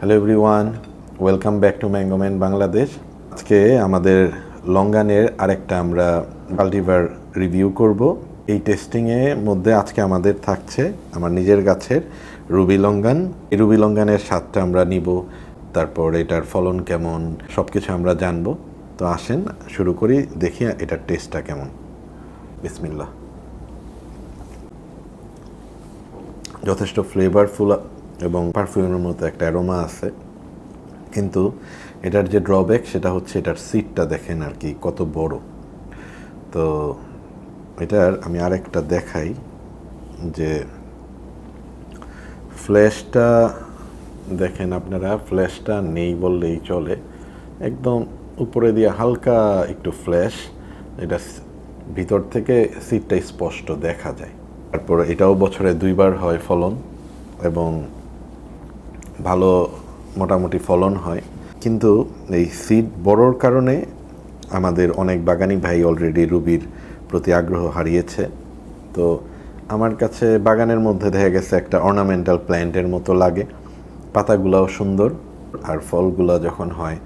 Hello everyone, welcome back to Mangoman Bangladesh. আজকে আমাদের লঙ্গানের আরেকটা আমরা কাল্টিভার রিভিউ করব। এই টেস্টিংয়ের মধ্যে আজকে আমাদের থাকছে আমার নিজের গাছের রুবি লঙ্গান। এই রুবি লঙ্গানের স্বাদটা আমরা নিব, তারপর এটার ফলন কেমন সব কিছু আমরা জানবো। তো আসেন শুরু করি, দেখি এটার টেস্টটা কেমন। বিসমিল্লাহ। যথেষ্ট ফ্লেভারফুল এবং পারফিউমের মতো একটা অ্যারোমা আছে, কিন্তু এটার যে ড্রব্যাক সেটা হচ্ছে এটার সিডটা দেখেন আর কি কত বড়। তো এটার আমি আরেকটা দেখাই যে ফ্ল্যাশটা দেখেন আপনারা, ফ্ল্যাশটা নেই বললেই চলে, একদম উপরে দিয়ে হালকা একটু ফ্ল্যাশ, এটা ভিতর থেকে সিডটা স্পষ্ট দেখা যায়। তারপর এটাও বছরে 2বার হয় ফলন এবং ভালো মোটামুটি ফলন হয়, কিন্তু এই সিড বড়োর কারণে আমাদের অনেক বাগানি ভাই অলরেডি রুবির প্রতি আগ্রহ হারিয়েছে। তো আমার কাছে বাগানের মধ্যে দেখা গেছে একটা অর্নামেন্টাল প্ল্যান্টের মতো লাগে, পাতাগুলাও সুন্দর আর ফলগুলা যখন হয়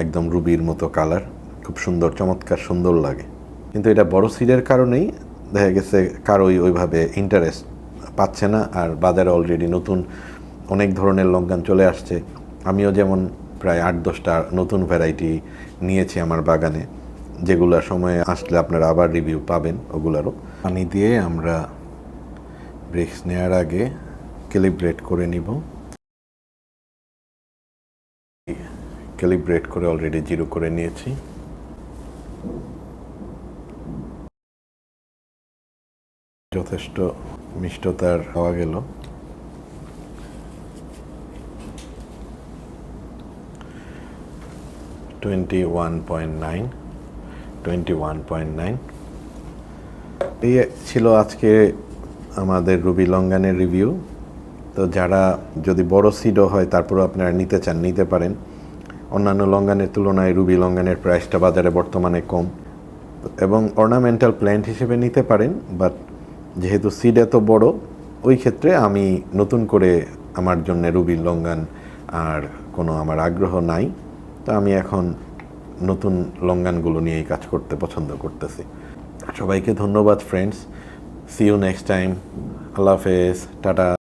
একদম রুবির মতো কালার, খুব সুন্দর চমৎকার সুন্দর লাগে। কিন্তু এটা বড় সিডের কারণেই দেখা গেছে কারোই ওইভাবে ইন্টারেস্ট পাচ্ছে না, আর বাজারে অলরেডি নতুন অনেক ধরনের লঙ্কান চলে আসছে। আমিও যেমন প্রায় 8-10টা নতুন ভ্যারাইটি নিয়েছি আমার বাগানে, যেগুলো সময়ে আসলে আপনারা আবার রিভিউ পাবেন ওগুলারও। পানি দিয়ে আমরা ব্রিক্স নেওয়ার আগে ক্যালিব্রেট করে নিব। ক্যালিব্রেট করে অলরেডি 0 করে নিয়েছি। যথেষ্ট মিষ্টতার পাওয়া গেল। $21.9 এই ছিল আজকে আমাদের রুবি লঙ্গানের রিভিউ। তো যারা যদি বড় সিডও হয় তারপরেও আপনারা নিতে চান নিতে পারেন। অন্যান্য লঙ্গানের তুলনায় রুবি লঙ্গানের প্রাইসটা বাজারে বর্তমানে কম এবং অর্নামেন্টাল প্ল্যান্ট হিসেবে নিতে পারেন, বাট যেহেতু সিড এত বড়, ওই ক্ষেত্রে আমি নতুন করে আমার জন্য রুবি লঙ্গান আর কোনো আমার আগ্রহ নাই। তো আমি এখন নতুন লঙ্গানগুলো নিয়েই কাজ করতে পছন্দ করতেছি। সবাইকে ধন্যবাদ friends, see you next time, আল্লাহ হাফেজ, টাটা।